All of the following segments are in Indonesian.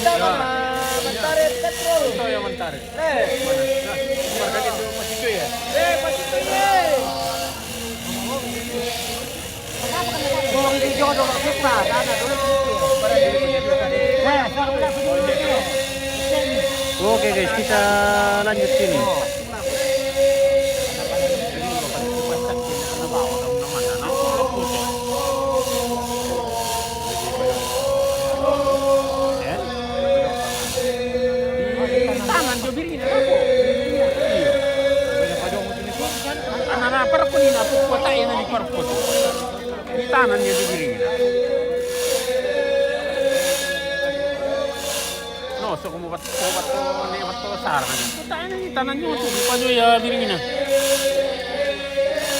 kita mana mentarik petrol. Ito yung mentarik. Eh, Marga dito masito ya. pasti ini. Kung video ko dong kita, sana dulu. Nah, sekarang udah video. Oke guys, kita lanjut sini. Tangan jo birin ako. Anak perpun ina po kota ina ni perpun. Di tangan niya di birin. No, so kung ba't to sarang. Kota ina ni tanan niyo to di pa niyo ya birin ina.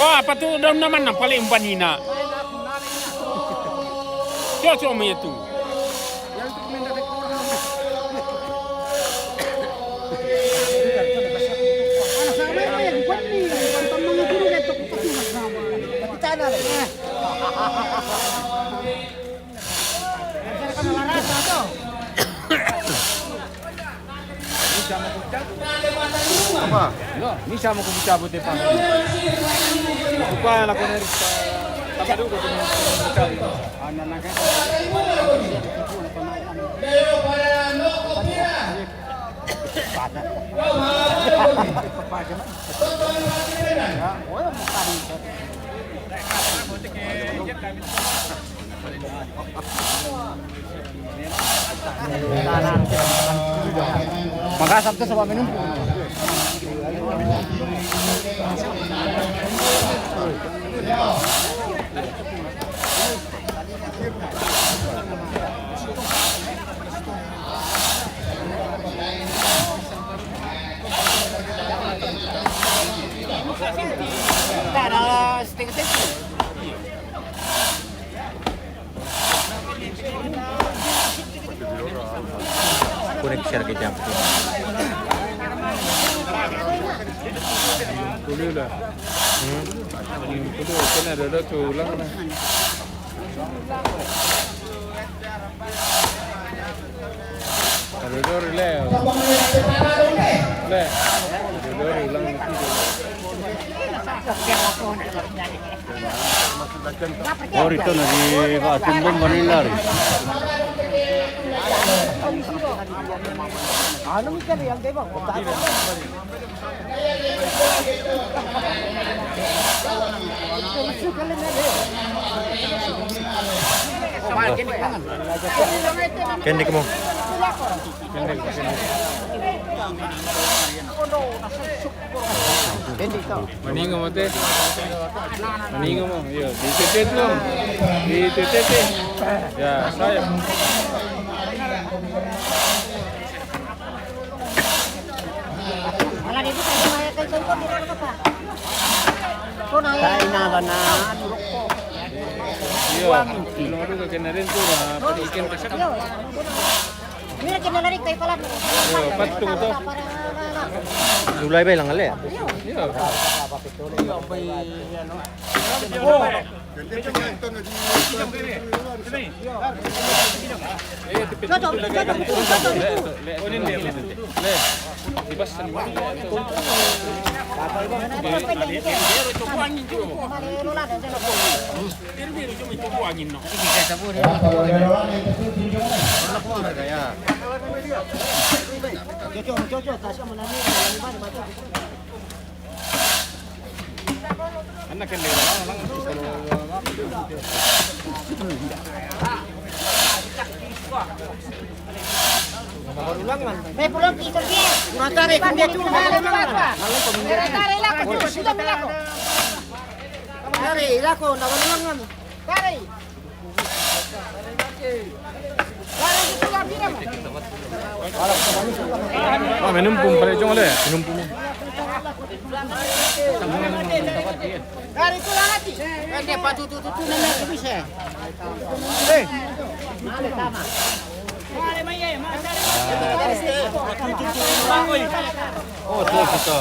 Oh, apa tu dalam naman na paling panina. Cocok mo itu. Apa? Ini sama ko cabut pa. Apa yang lakukan Erik? Tama dulu ko cabut. Anak nak Makasap tuh sama minum. tak ada stick-stick. Kuning share ke jam. Dulu lah. Dulu kan ada tulang na. Ada dulu le. Le. Dulu ulang nanti. Oh, itu lagi Pak Timbun Vanilla. Ano mikir yang dia bang? Kendi kamu. Maningo mo te. Maningo mo. Yo, ditetet lo. Ditetet. Ya, saya. Malah itu saya kayak contoh di mana apa? Kain na ba na rokok? Yo, belum ada kenarin tuh lah. Ikan masak. Ini lagi nalari kayak pala. Yo, patu to. Julay ba lang ali? Yo. Anak yang May pulang kita dia. Matari kung dia cuma mana. Tari lah kau sudah bilang. Tari lah kau nak ulangan. Tari. Tari itu lah bilang. Ah, minum pun pada jong le. Minum pun. Tari itu lah nanti. Nanti patu tu nak bisa. Eh, Mana sama? oh tuh kita.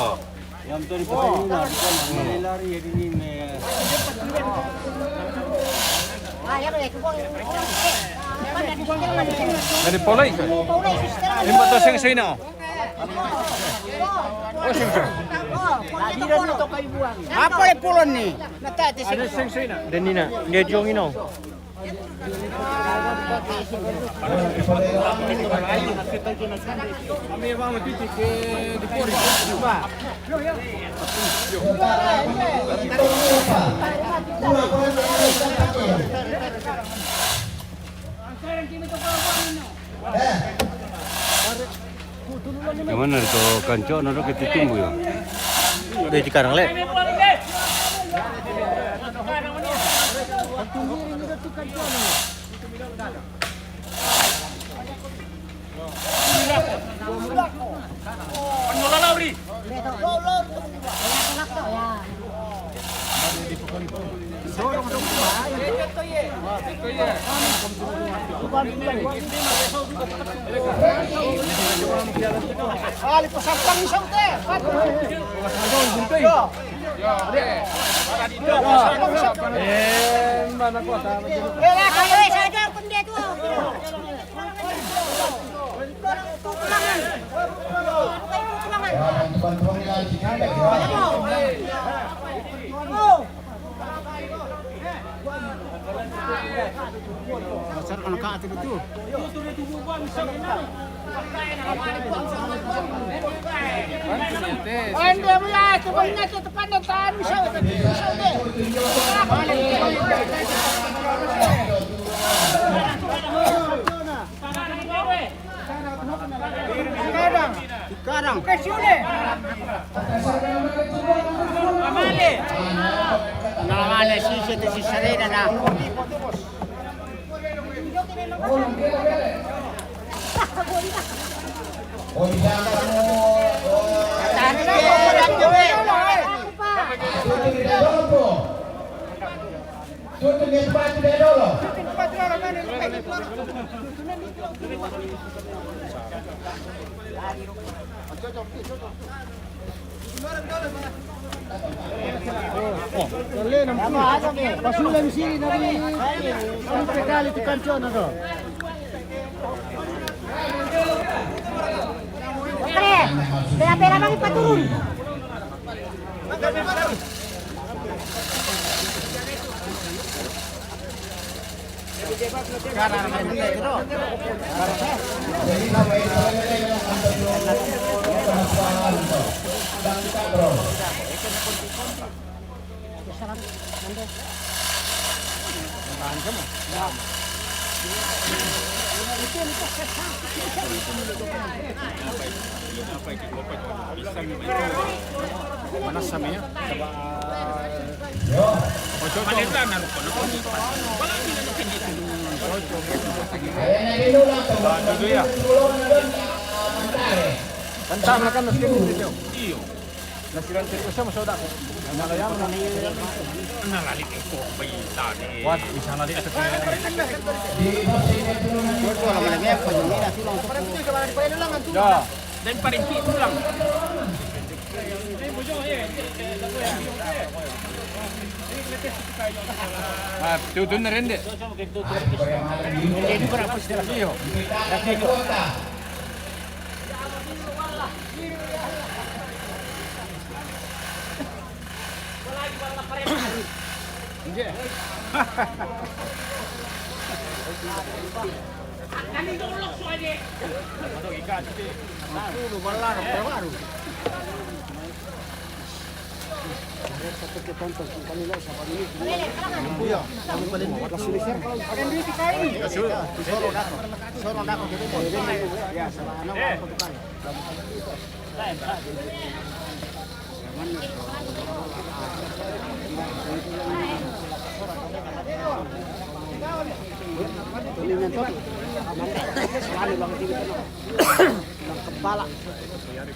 Yang tu di Pekina, bukan lari ini me. Ah, ya boleh. Dari polai ke? Lima to sing sino. Oh, sing sing. Apa yang pulon nih? Natati Ada sing sino. Denina, ngejong ino. Kami vamos titik di pori. Gimana to kanco nado ketitumbu ya? Udah di karang le. Mana kota? Kadang. Namanya si Serena na. Pasulan di sini dari sampai kali itu kancon ada. Oke, bela-bela bagi paturun. Mana samanya? Ojo maleta na ko. Wala nila na kanya. Ojo ya. Tantang na kan na skin dito. Iyo. Nasiran ko siya masoda ko. Nalayang na ni nalalik ko pa tani. Wat bisa nali asa ko. Ya. Dan paling itu lang. Ah, tutun na rin de. Hindi ko na po sila siyo. Hindi. Kami tulog so aje. Ano ikat. Ano wala na pero. Satu ke tonton kanila sa pamilya. Kuya, kami palin mo. Lasulisir. Hindi si Kain. Soro dako dito. Ya, sa ano ko tukay. Tulingan to. Selalu bang dito. Ng kepala.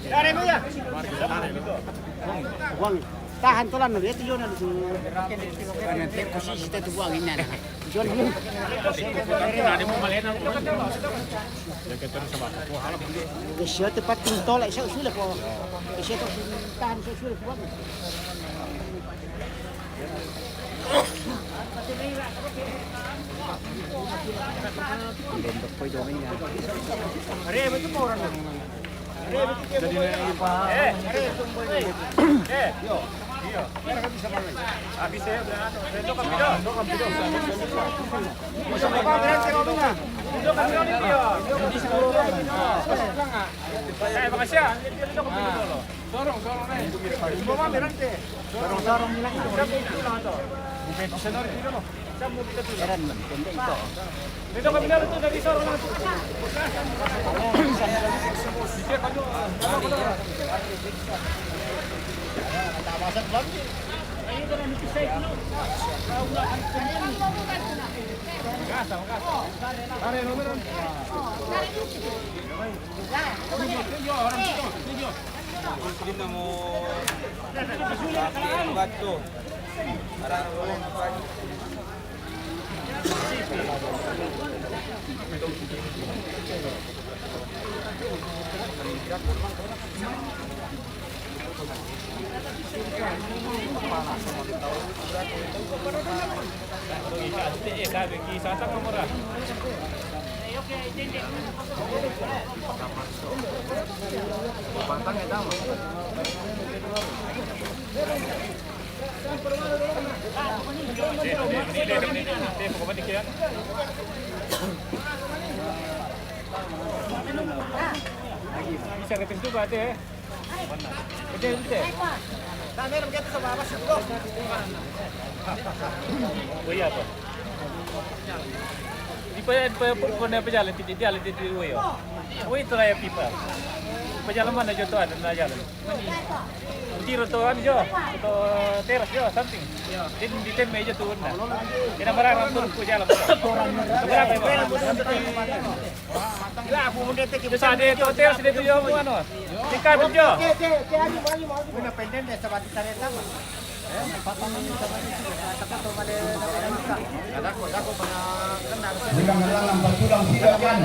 Dari mo ya. Buang. Tahan tulan no itu yo na su. Kana te posisi te buang inna. Jon yun. Ada mo malena. Ya que terus sama ko hala. Siya te pat tolak siya usule ko. Siya to tahan siya usule buang. Bisa ketemu juga deh. Betul. Oh iya apa? Di pejalan di Uyo. Oh itu lah ya pipa. Pejalan mana jo tu ada na jalan. Tiro tu kan jo, tu teras jo something. Di tem meja tu na. Kena barang tur ku jalan. Berapa? Lah aku mungkin tak kita ada tu teras dia tu jo ano. Tingkat jo. Una pendente sa bati tareta mo. Bilang-bilang ang pagkulang sila yan.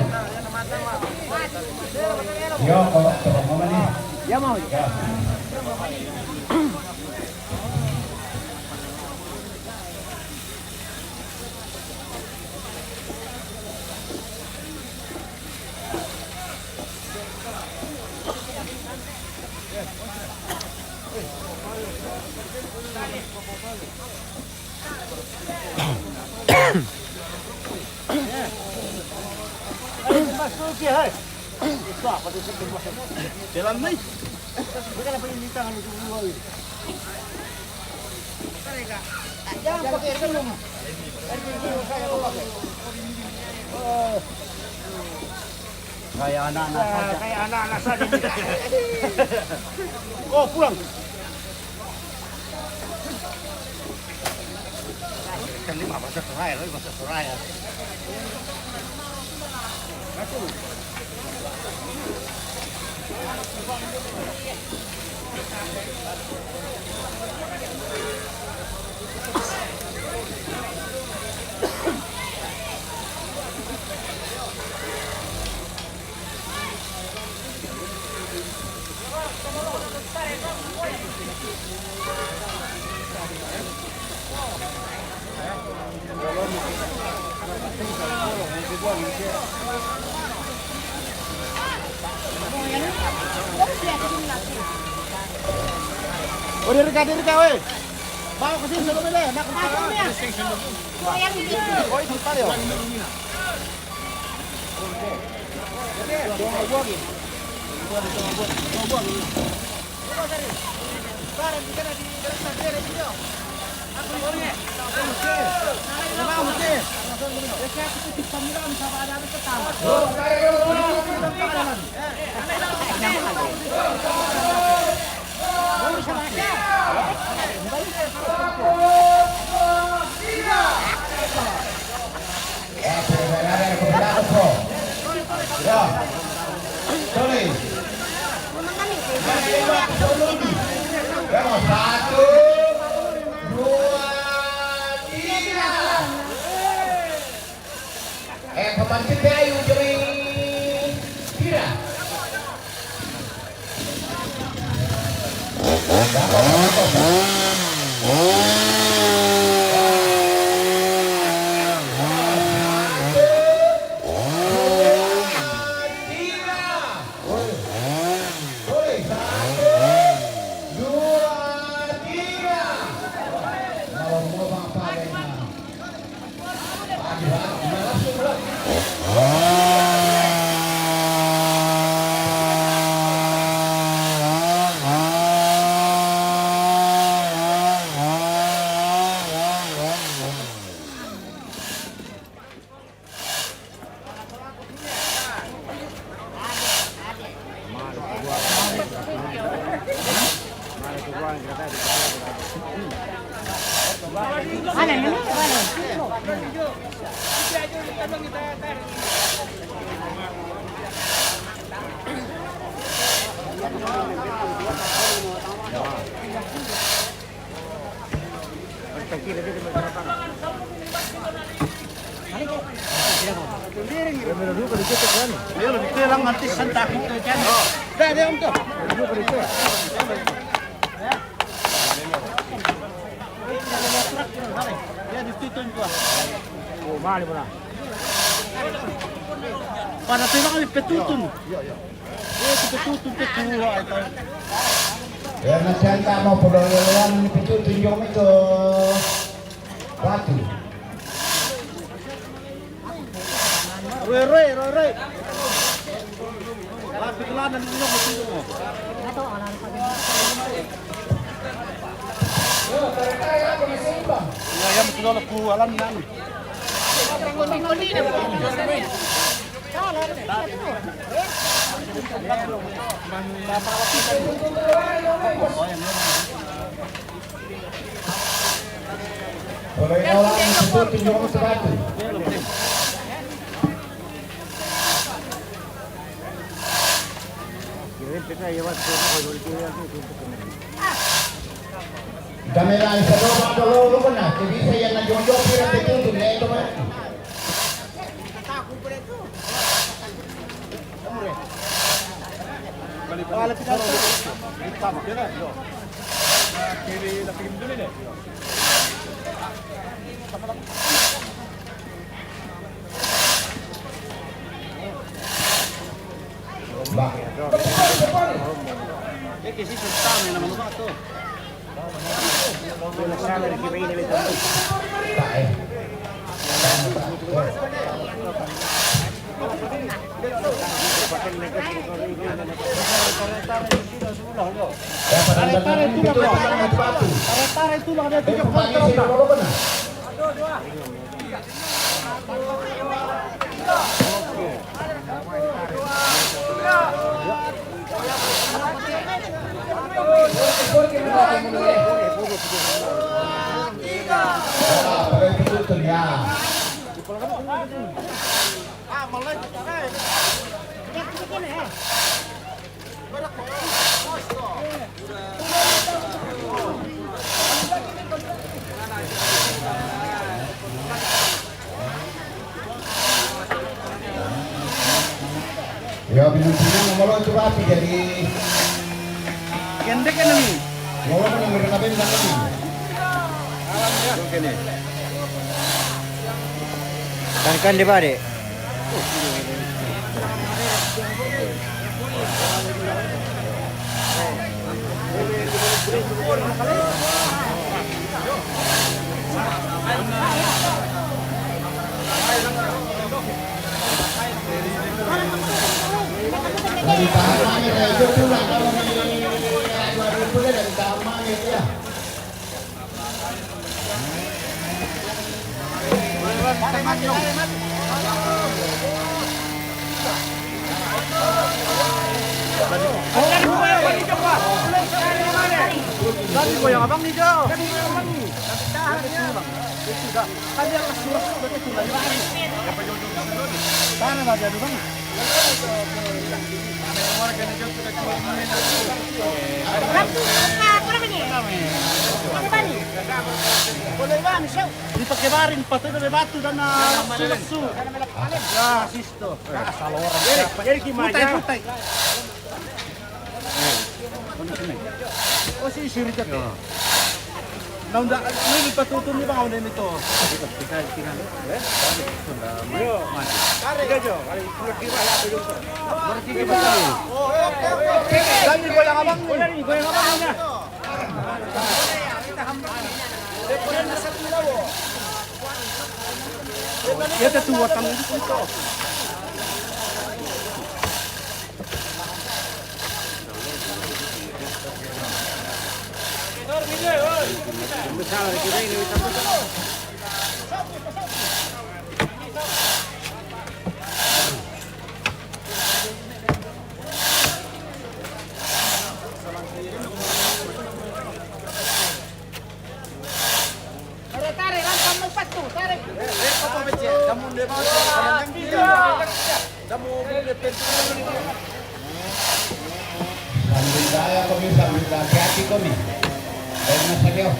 Yo, kalau mama ni. Ya mau. Ya. Jalan ni. Bukan apa ini tangan itu dua. Jangan pakai belum. Kayak anak-anak saja. Kayak anak-anak saja. Oh, pulang. Kan 5 bahasa Suraya, bahasa Suraya. Oh, dari KW. Bawa ke sini dulu deh, nak oh, itu tadi ya. Vamos, 1, 2, 3. Pemancing kayu, Jering. Ayo lebih kelang nanti santak itu kan. Dah om tuh. Ya ditutun gua. Oh, mali mana? Pada tengok ni petutun. Ya. Petutun petua itu. Ya nasanta mo podololan ni pitutun yung ito. Batu. Roy. Tapi kelanan ini yang betul mo. Ya, yang betul aku alam nan. Boleh orang pitutun yung sa batu. Dami lang sa loob ko na. Hindi sa yan nagyondo pero pitutun na ito man. Wala kita. Tama kena. Yo. Kiri lapik dulu ni. Ba. Kasi sultan na naman ba to. Tae. Tarik itu lah ada 3 Pitutun ya. Ya binutnya ngomong itu rapi jadi. Kendek kan ni. Ngomong yang berkenaan dengan ini. Kan di bari. Dari tamannya itu pulang kalau di 2000 dari tamannya ya. Tadi goyang abang ni Jo. Tadi yang surat sudah itu dari mana? Sana aja dulu bang. Dipakai baring patut dari batu dan lesu. Ya, sisto. Salah orang. Jadi gimana? Putai. Oh, si sirita te. Nang da, ni patutun ni bang udah itu. Tinggal. Yo. Tiga Jo. Kali kira ya tu. Berarti gimana? Oke. Dan ni goyang abang ni. Goyang abang ni. Ya tu watang itu. Tarik, langsung lepas tu, tarik. Sambil saya kami sambil hati kami. Dan masa dia.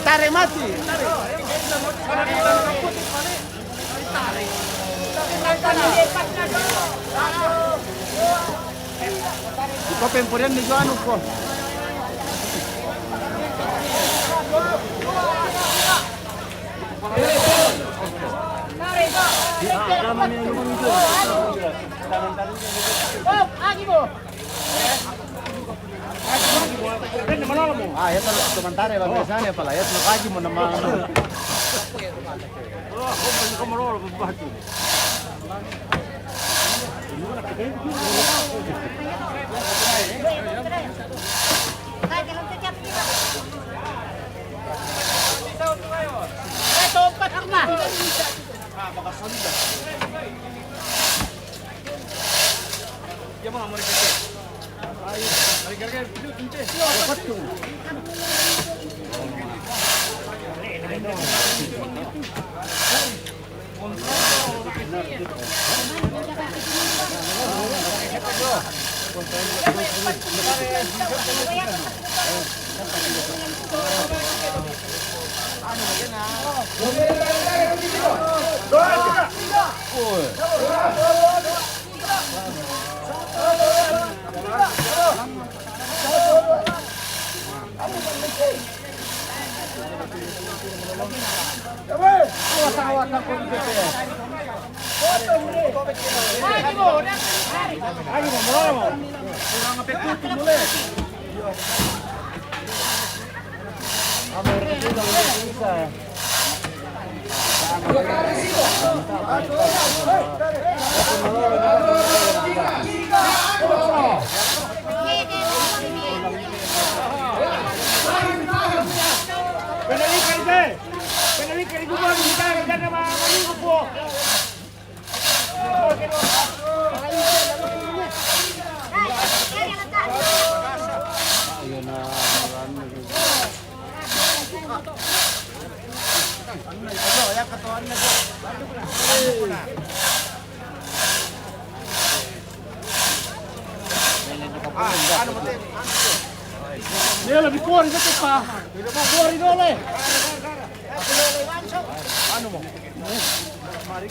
Tarik mati. Iko pempurian di anu ko. Ah, ya terus sementara ya biasanya pala ya terus kaji mo naman. Dia lebih kuat itu Pak. Tidak mau kuat itu oleh. Anu mau. Mari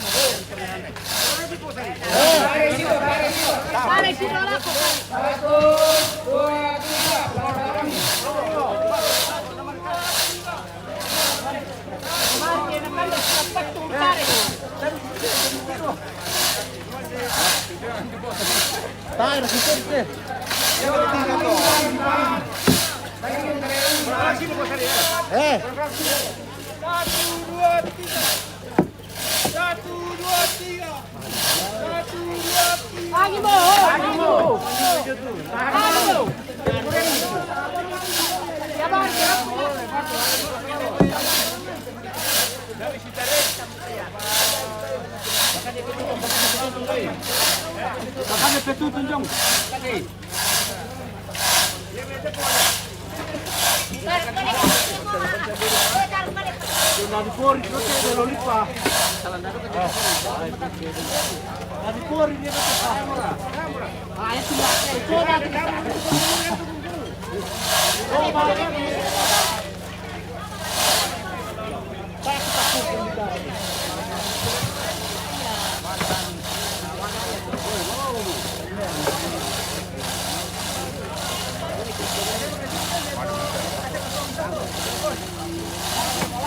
Makanya petu tunjung. Dari pori itu dia lolipa. Dari pori dia itu kamera. Ah itu lah.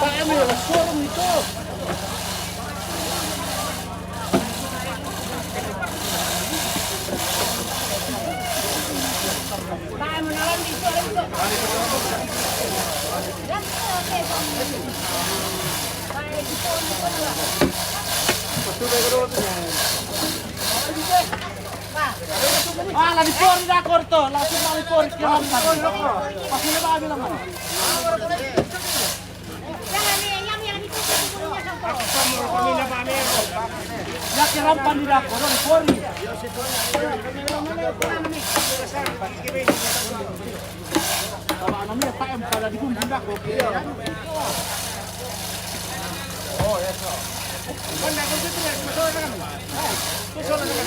Tayo mo na lang dito. Ah, la dipori da corto, la suma dipori che non fa. Ma che ne va a bilang? Ya que rampan di dapur, dipori. Kalau namanya PM kalau dikumpul dapur. Oh, ya so. Mana kau tu ni? Betul kan? Betul kan?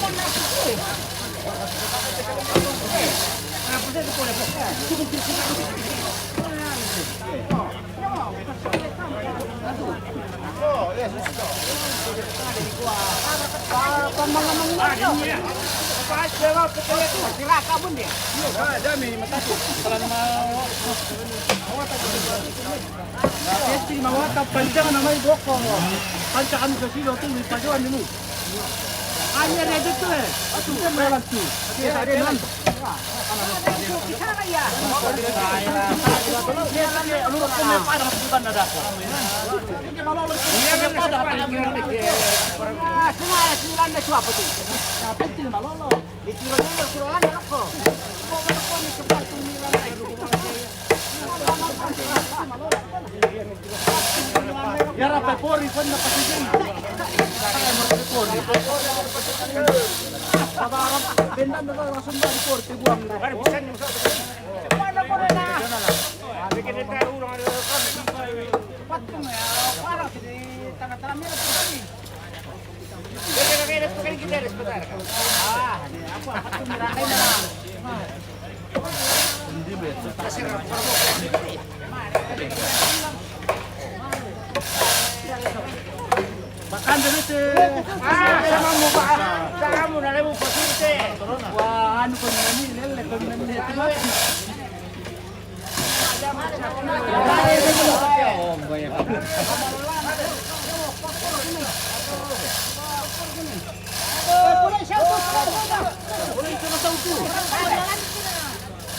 Panjangan namanya bokong. Panjangan ke sini tu di pajuan dulu. Hanya ada tu eh. Aduh, malam tu. Ada nan. Ya rapat pori pun nak pasang. Sabarang bendang dah langsung dari pori buang. Ada bukan yang mana pori lah. Bikin dia urang ada kan. Patung ya, parah di tengah-tengah ni lagi. Dia pakai kita sebentar. Ah, ni apa patung merah ni lah. Ini betul. Kasih makan dulu tu. Sama muka. Kamu nak lepas pasir tu. Wah, anu kau ni lele kau ni tu. Oh, banyak.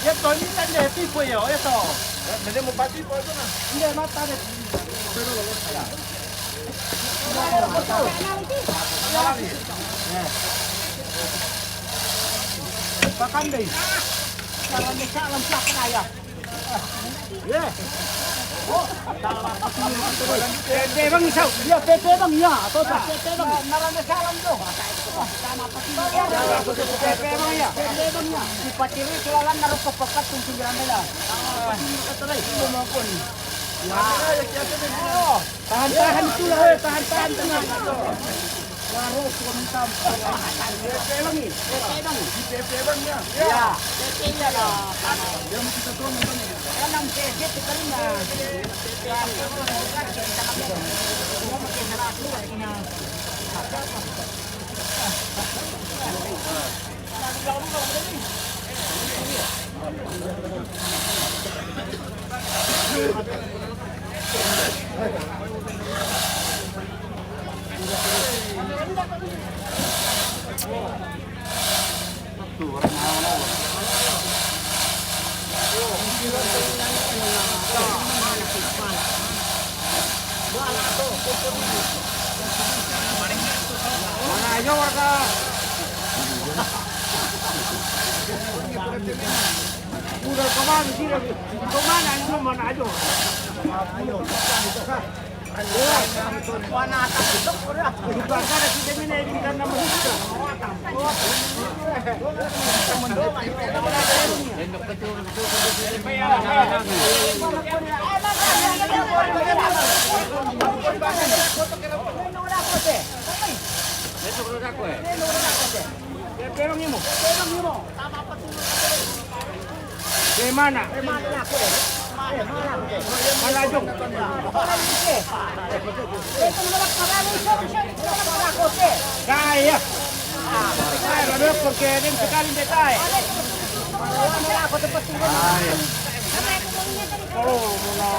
Ya, kau ni tak ada tipu ya, ya tu. Nanti mau pasti kau tu na. Ini mata ada. Pakan deh. Salam salam salam ayah. Yeah. Oh, Pepe bang isau. Ya Pepe bang ya. Atau Pepe bang. Narana salam tu. Sama pati. Pepe bang ya. Pepe bang ya. Di patiri kelalan naruh pepekat tunggu jalan dah. Keterai semua pun. Tahan-tahan itulah, tahan-tahan tenang. Waruh komentar. PP bang ni, PP bang ya. Ya, PP nya lah. Dia mesti turun ni. Enam PP terima. Mana aja warga. Udah kemana sih? Kemana ini mana aja? Mana atas itu? Bukan ada kita ini kita nama kita. Di mana? Malajong. Kaya. Kaya lebih porque din sekali detai. Oh, mula.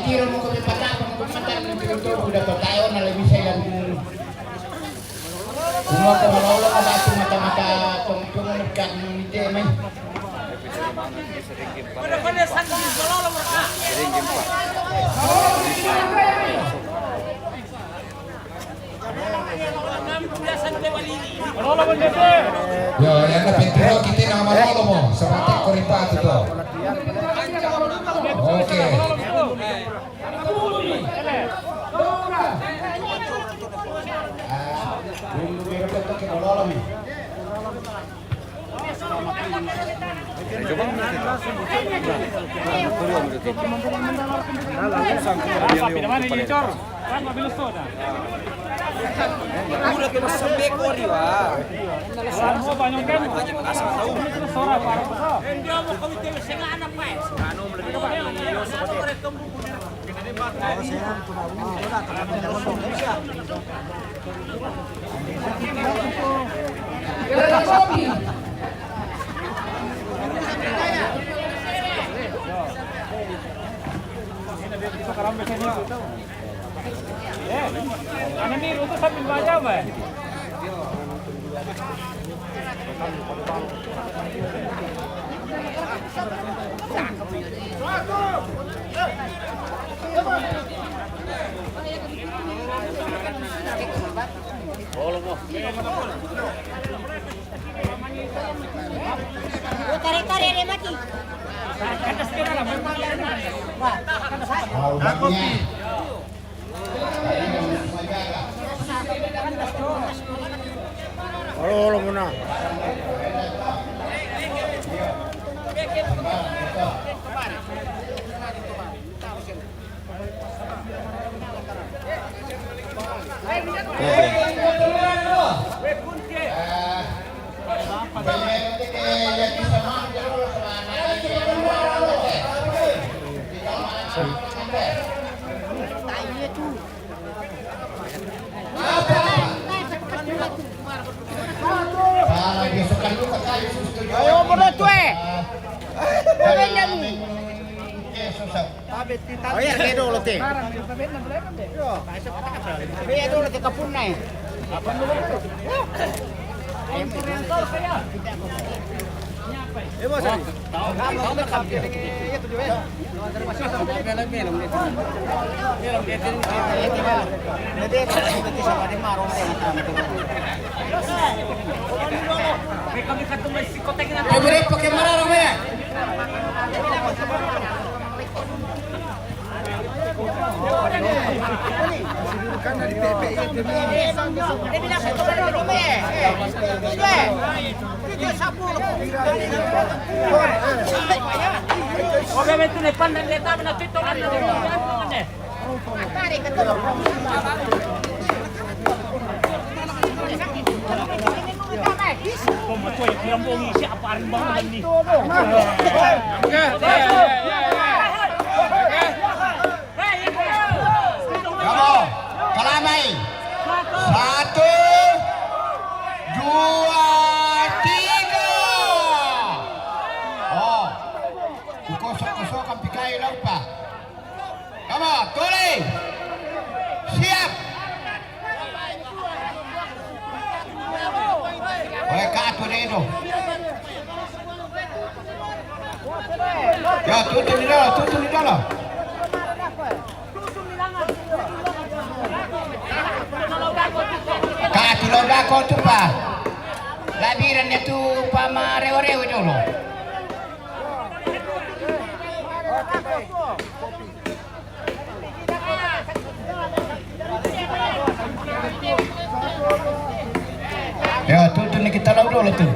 Mentira mo kami patapang kung matang ng pinuturo dapat tayo na lebih saya dan semua kemalaula ada mata-mata tunggu-tunggu ng ide Yo, yang na Pedro kita na Manolo mo sa matik ko rin pa ito. Okay. Tarik-tarik dia mati. Halo muna. Ayo muna tuh Oh iya, kayak dulu teh. Kayak dulu teh kapun naik. Bos. Tahu berkap itu juga. Pakai marah ramai. Dia bilang saya coba dulu Itu sapu. Obviamente ne pandan le tamen na titolan na ne. Tarik ke tolong. Como tu yang bongi siapa rin bang ni. Kamu, Kalamai. 1, 2, 3. Oh, kukosok-kosok ang bigay lang pa. Kamu, tuloy. Siap. Oke, kato dito. Ya, tutup di dalam. Katulog ako ito pa. Labiran niya ito pa marew-rew ito lo. Ya, tutup ni kita lang dulu tuh.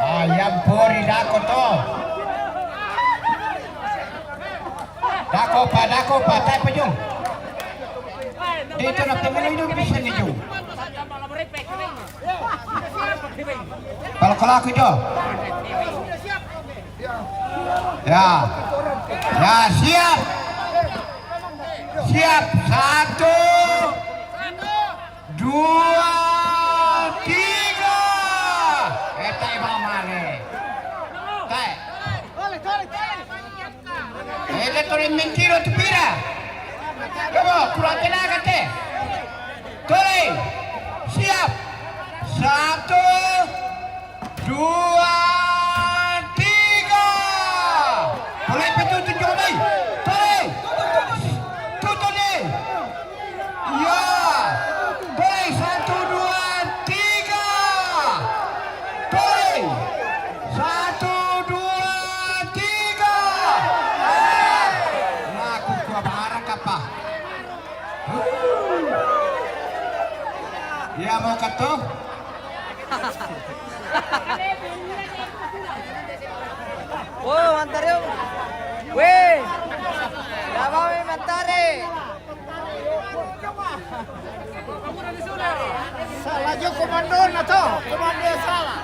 Ayam pori dako to. Dako pa, tayo pa yung. Dito na pemuluy nung bisa ni yung. Kalau aku itu. Ya. Ya, siap. Siap. 1, 2, 3. Tay mamane. Tay. Ito rin mentiro tu pira. Kamu kurang tenaga teh. Tuloy. Siap. 1, 2, 3. Mulai petutup jomai. Tuloy. Tutup deh. Ya. Tuloy. 1, 2, 3. Tuloy. 1, 2, 3. Nah, kukuha barang apa? Ya mau kato? Oh, mantar yun. Weh. Dapat may mantare. Salah yung komando na to. Komando salah.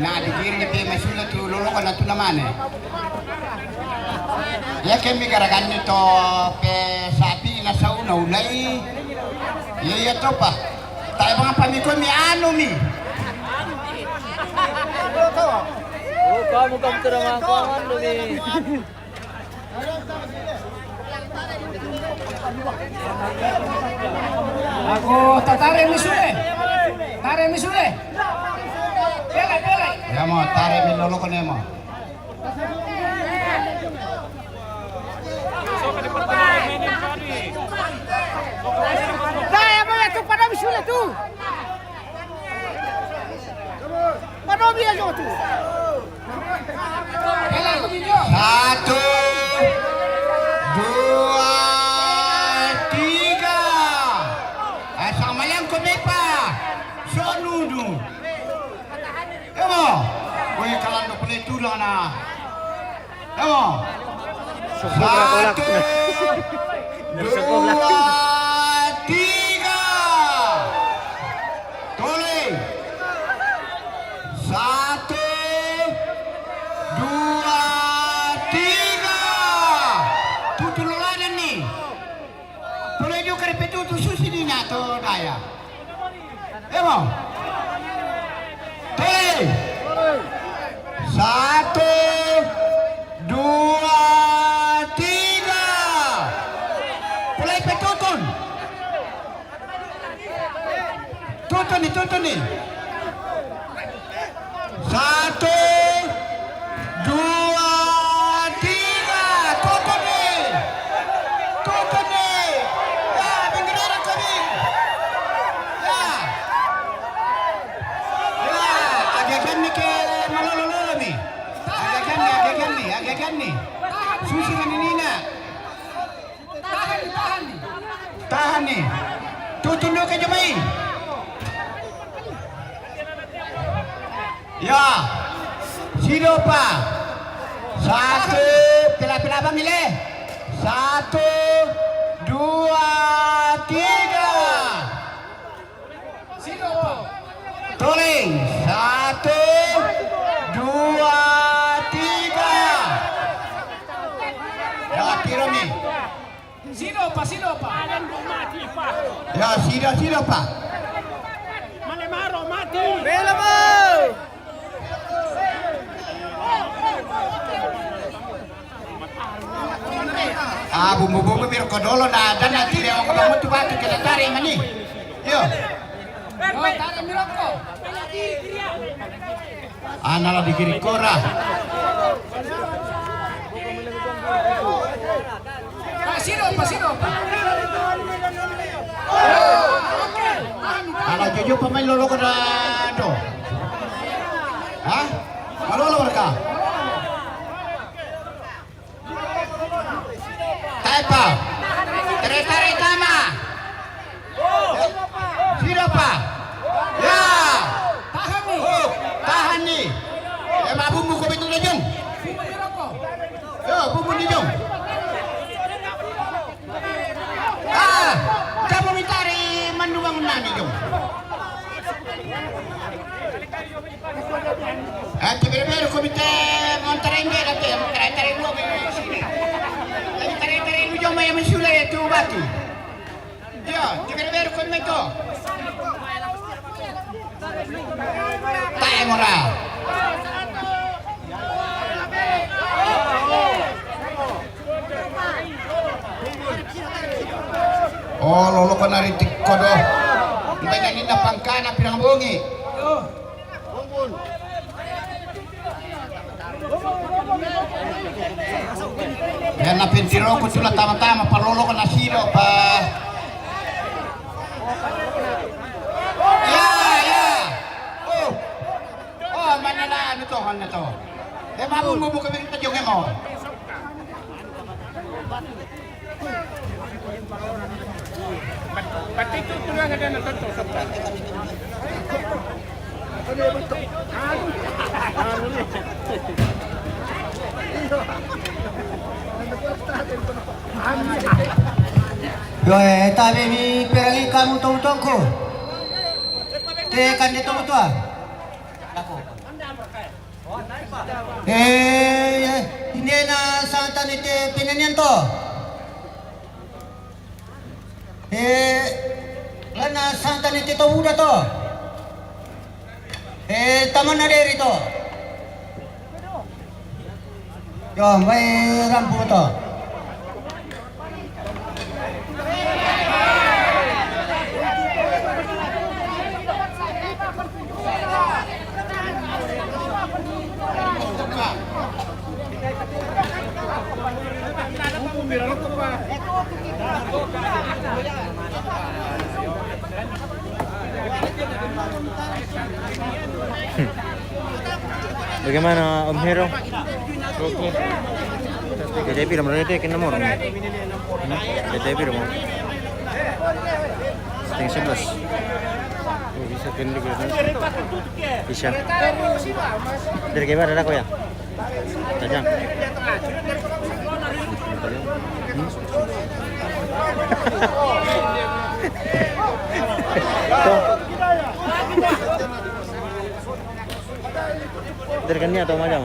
Nah, di kiri ni pia masulat tu lolokan na tu naman eh. Ya kami garagan nito pe sapi na sa una ulay. Ya to pa. Tayo mga pamiko mi ano mi. Oh, kamu terang aku aman demi. Aku tatare misule. Tare misule. Pele. Ya mo tare mi lolokan mo. Dai, apa tu pada misule tu? Pada dia jo tu. 1, 2, 3. Sama yang komepa. Sonudu. Emo. Koy kalando pala tulang na. Emo. 1, 2, 3. Tuloy. 1, 2, 3. Tutululan nih. Tuloy juga repetutu susi na to daya. Emo. Tuloy. 1, 2, 3. Tuloy petutun. Tuntun nih. 1, 2, 3. Tuntun nih. Ya, bendera kami. Ya, agak nih ke malolo nih. Agak nih. Susi kan ini nak. Tahan nih. Tunduk ke Jemai. Ya. Sidopa. 1, pila-pila bang nilai. 1, 2, 3. Sidopa. Toling. 1, 2, 3. Ya, tiro nih. Sidopa. Ya, Sidopa. Malemaro, mati. Bela mo! Bumbu-bumbu biar kodolo na dan nanti dia mau kamu tuh batu kita tarik mani. Yo. Tarik miroko. Analah di kiri kora. Sidopa. Kalau jujur pemain lolo kena do. Hah? Malolo mereka. Taipa. Tarik tama. Sidopa. Ya. Tahan nih. Bumbu ko betul jom. Yo, bumbu ni jom. Kamu mencari manduang nani jom. Tiba-tiba komite montarin dia kata, tarik lu sini. Tarik lu jom yang mensulai itu batu. Ya, tiba-tiba komite. Tak moral. Oh, lolo ko na rin kodo. May nanin na pangkana pinangbungi. Yan na pintiro ko sila tama-tama. Palolo ko na silo pa. Ya. Oh, manala ano to. Mabumubo kami rin tadyong mo. Pati itu tulang ada nak tentu sebab. Yo, tabi mi perali kamu tahu ko. Tekan dia tahu tua. Hindi na santa nite pinanyan to. Lana santa nite to udah to. Taman na dari to. Yo, may rampu to. Bagaimana Om Hero? Jadi film berarti kena nomor. Jadi film. Setting 11. Bisa kena juga. Bisa. Dari kemana ada kau ya? Tajam. Dari kena atau majang?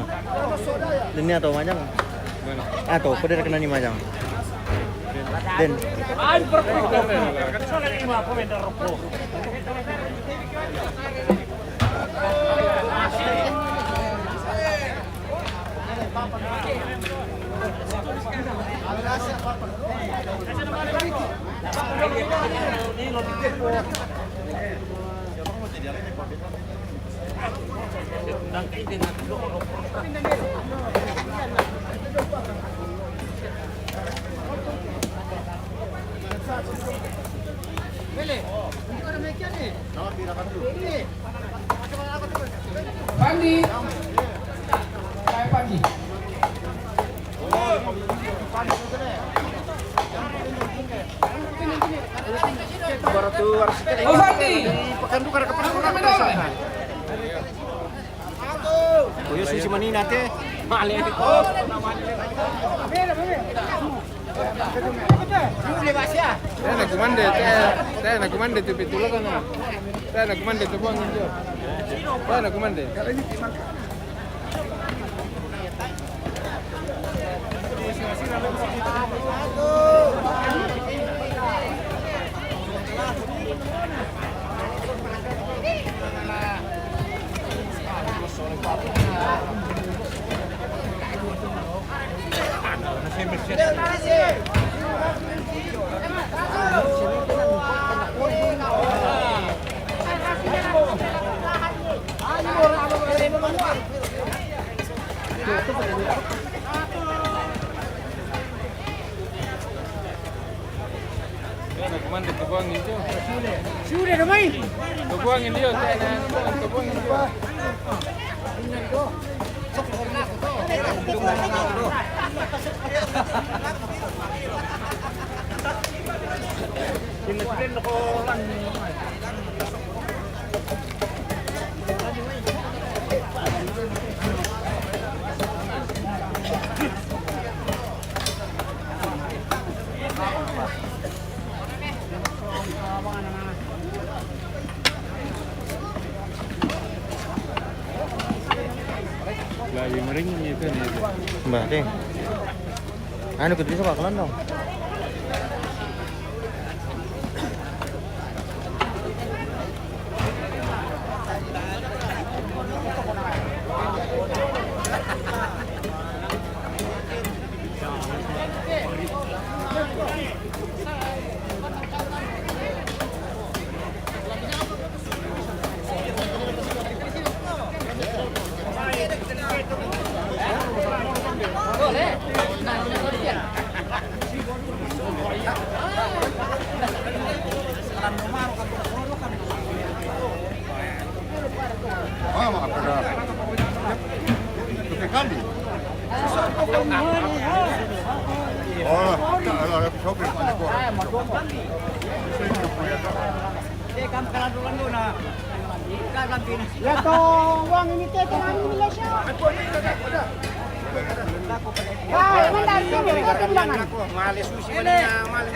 Ini atau majang? Atau kau dari kena ni majang? Den. Pandi. Kayak Pandi. Oh, Pandi. Oh, ya susi manina teh. Mali. Tena kumande tu pitulo kana. Tena kumande tu buang injo. Tena kumande. Tena kumande tu buang injo. Sudah dah main. Tu buang injo tena. Tu buang injo. Lagi mering itu nih. Mbak deh. Anu gede sama kalian dong. Oh, apa dah? Tukar kali. Oh, kalau shopping pada gua. Ya toh, uang ini teh kan Malaysia. Wah, mandar sini pertimbangan. Mali susi mana mali.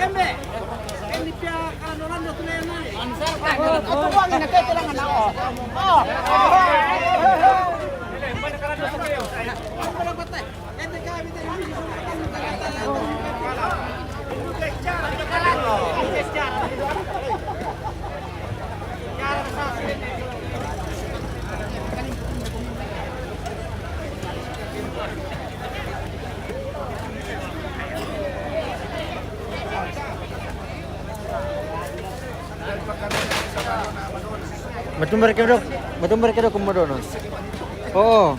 Aku uang ini teh telangan aku. Oh. Betul mereka dok kumodono. Oh.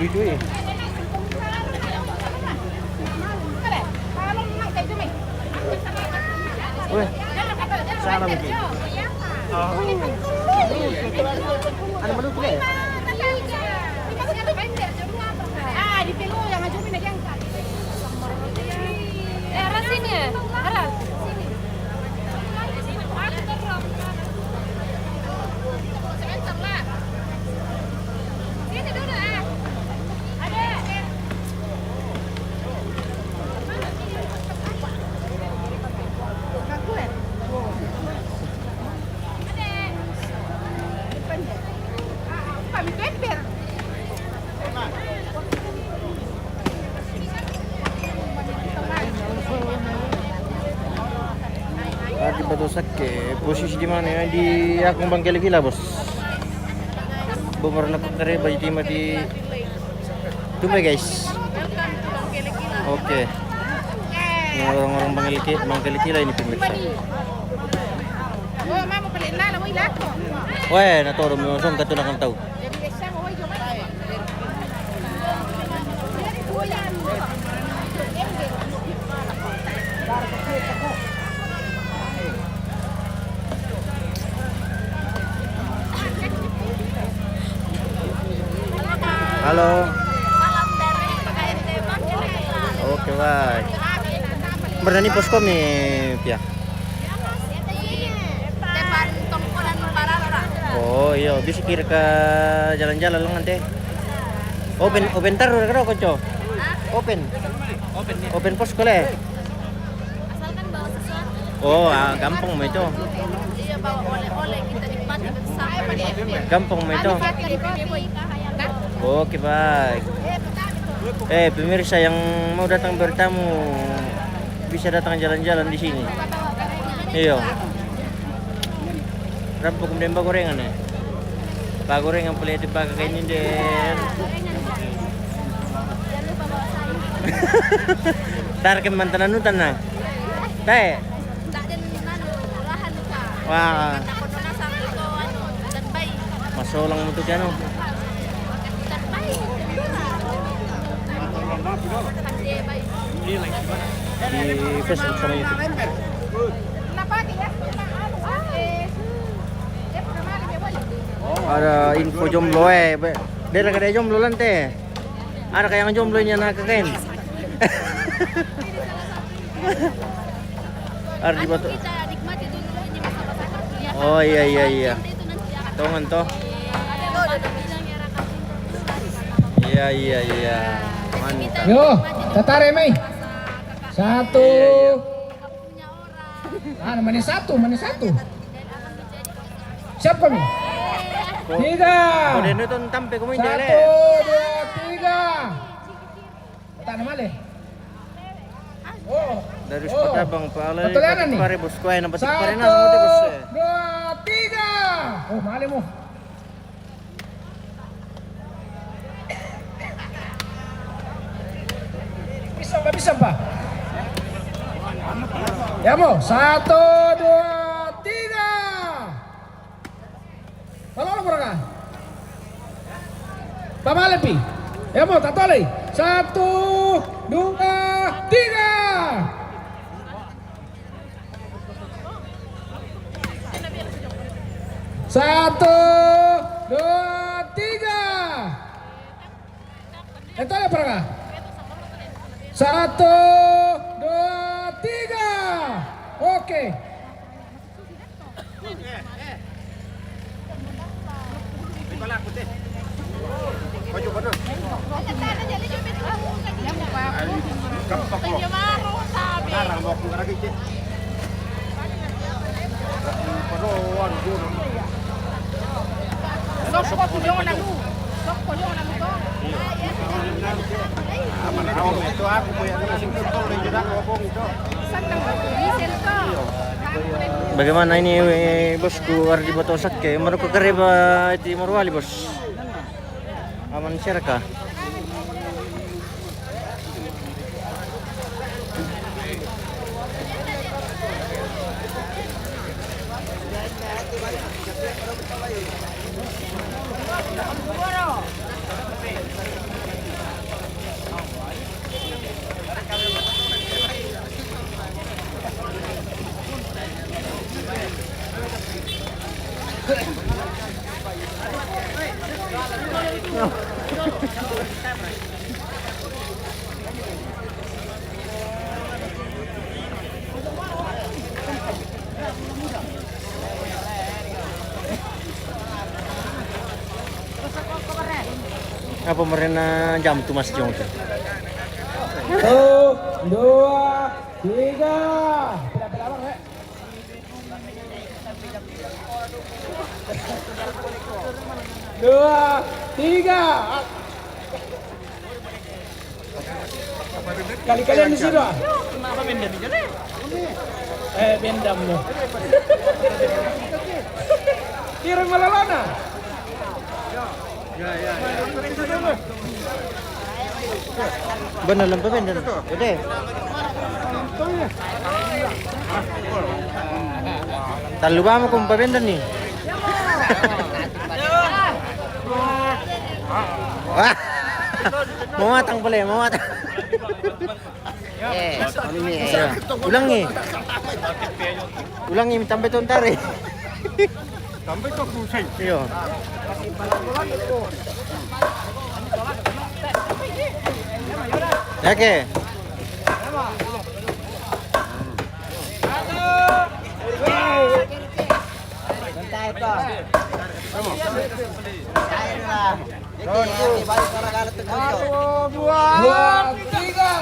itu ya. Weh, sana mungkin. Ano man ito eh? Di Pelu yang ngajumin aja yang arah sini ya, arah sini. Sebentar lah. Sini dulu ah. Ada. Kaku ya? Ada. Depan ya. Kami kemper. Di Batu Sake, posisi di mana ya? Di Akung Bangkeli Gila, bos. Bumer nak kere baju tim di Tumbai, guys. Oke. Ini orang-orang Bangkeli Gila ini pemirsa. Oh, mama balik lah, woi lako. Weh, na toro mo som katu nakang tau. Jadi desa mo woi coba. Jadi kuyan. Halo. Salam dari PKNT Bangkeli Gila. Oke, baik. Berani poskom nih, Pia. Depan tongkolan Barara. Oh iya, bisa kira ke jalan-jalan lang nanti. Open taruh karo konco. Open. Open posko le. Asalkan bawa sesuatu. Oh, gampang mo ito. Iya bawa oleh-oleh kita nikmati bersama. Gampang mo ito. Oke, baik. Pemirsa yang mau datang bertamu bisa datang jalan-jalan di sini. Iya. Rampok kemudian gorengan ya. Pak gorengan boleh dipakai kayak ini deh. Tar ke mantan anutan nah. Teh. Wah. Masolang mo to dyan, oh. Di Facebook sama YouTube. Ada info jomblo Beda kada jomblo lan teh. Ada kayang jomblonya nakakain. Ada di Batu. Oh iya. Tongan toh. Iya. Mantap. Yo, tatare mai. Satu. Mana satu? Siap kami. Tiga. Kode itu tampe kumain Satu, dele. dua, tiga. Tak nama le. Oh. Dari spot abang pala. Betulan nih. Pare bos kuai na batik pare na Satu, mo bos. dua, tiga. Oh, male mo. Bisa pak. Ya mo, satu, dua, tiga. Kalau berapa? Pama lebih. Ya mo, tato lagi. Satu, dua, tiga. Satu, dua, tiga. Itu ya berapa? Satu, dua, tiga. Oke. Bagaimana ini bosku Ardi Batu Sake? Menurut kereba itu Morwali bos. Aman syaraka. pemerintah jam tuh Mas Jong tuh. 1, 2, 3. Dua, tiga. Kali-kalian di situ. Kenapa bendam aja deh? Bendam lo. Kirim malalana. Bener lempar benda. Udah. Terlalu lama kau benda nih. Wah. Mau matang boleh, mau matang. Ulangi. Ulangi sampai tontare. Sampai kok pusing. Iya. Oke. Dua, tiga.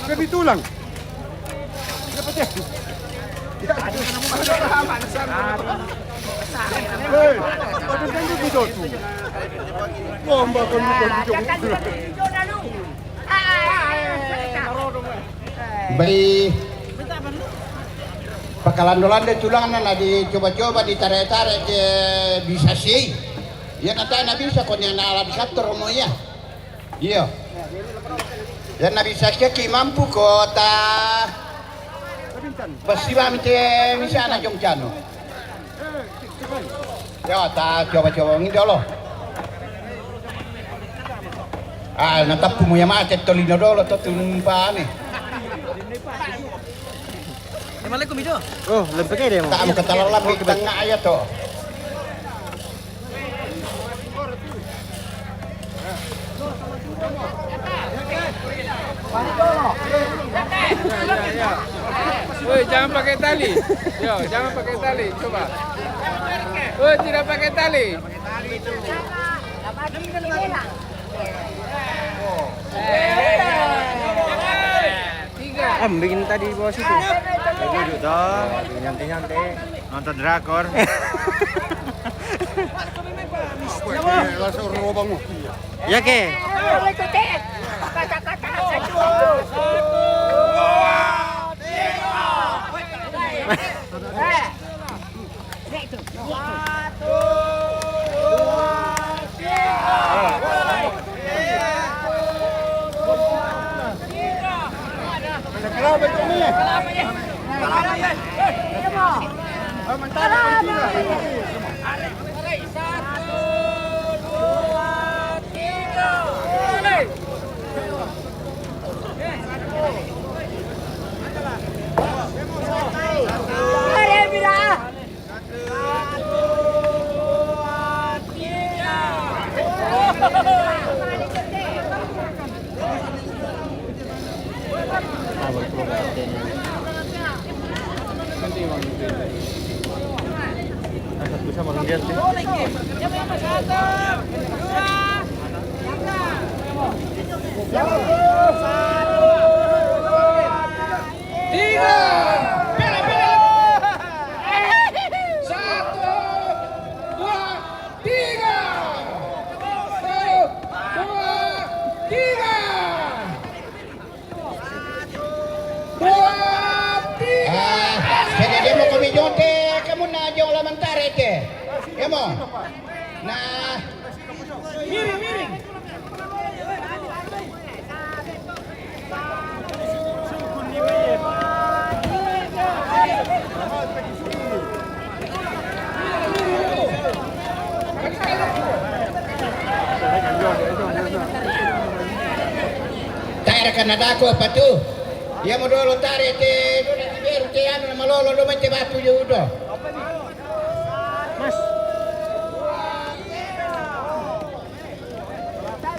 Jadi tulang. Beri pakalandolan deh tulangan na dicoba-coba ditarik-tarik bisa sih. Ya katanya bisa kok yang alat kantor mo ya. Iya. Dan na bisa ki mampu kota. Pasti kami bisa na jongcano. Ya ta coba-coba ngi dolo. Ah, natapu mo ya macet tolino dolo to tumpane. Assalamualaikum Ijo. Oh, lempeknya deh mau. Tak mau ketalalan di tengah aja toh. Woi, jangan pakai tali. Yo, jangan pakai tali. Coba. Woi, tidak pakai tali. Bikin tadi di bawah situ. Duduk toh. Nyantai-nyantai. Nonton drakor. Langsung lubang. Ya ke? Bisa makan dia sih. Tiga. Satu, dua, tiga. Satu, dua, tiga. Dua, tiga. Jadi dia mau kami jote, kamu na jong laman tarik ke. Kamu. Nah, Miring, miring. Tara ka na dako pa tu. Ya mo dolo tare te do na tiberu te ano na malolo do man te batu judo.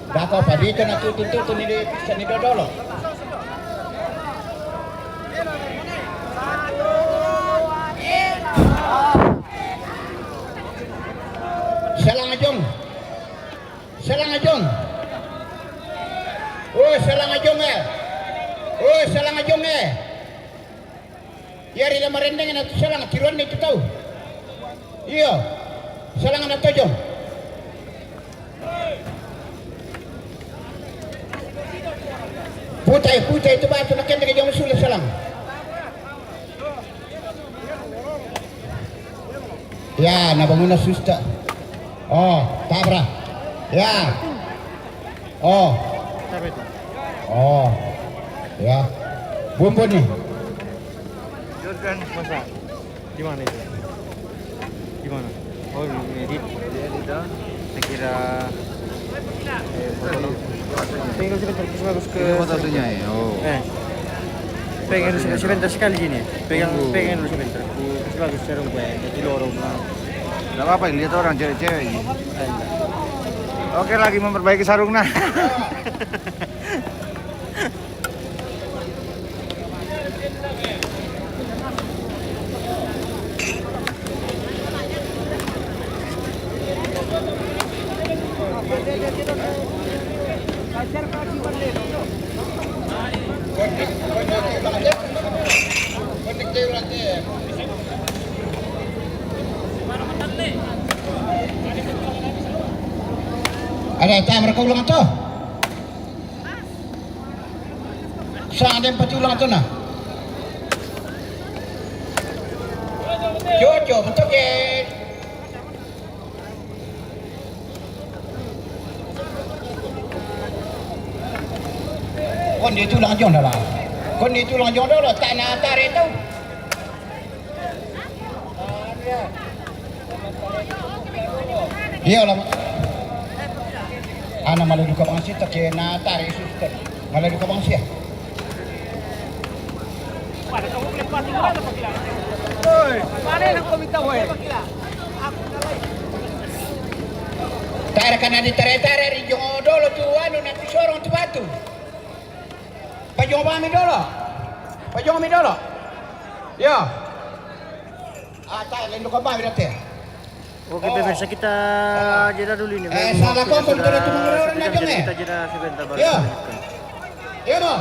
Dako pa dito na tutun ni sa ni dodolo. Salang ajong. Oh, salang ajong eh. Oh, salang ajong eh. Yari la marendeng na salang tiruan ni tahu. Iyo. Salang na to jong. Putay itu batu na kende jong sulit salang. Ya, nabangun na susta. Oh, tabra. Ya. Oh. Oh. Ya. Bumbun nih. Jordan masa di mana itu? Di mana? Oh, edit. Dia edit. Saya kira pengen bagus ke satunya ya. Oh. Pengen sebentar sekali gini. Pengen sebentar. Bagus cara gue. Jadi lorong lah. Enggak apa-apa, lihat orang cewek-cewek. Oke, lagi memperbaiki sarungnya. Ada timer kau ulang tu? Saan ada empat ulang tu na? Jojo, betul ke? Kon dia tulang jong dah lah. Kon dia tulang jong dah lah. Tanah tarik tu. Iya lah. Ana malah duka bangsi tak ke na tarik suster. Malah duka bangsi ya. Pada kamu boleh pati mana tak pakila? Oi, mana nak kau minta woi? Tarik kan di tarik di jong dolo tu anu nanti sorong tu batu. Pajong kami dolo. Pajong kami dolo. Ya. Ah, tarik lain duka kami dah. Oke, pemirsa kita jeda dulu ini. Salah kau kalau tidak cuma orang aja kita jeda sebentar baru. Ya. Ya, no.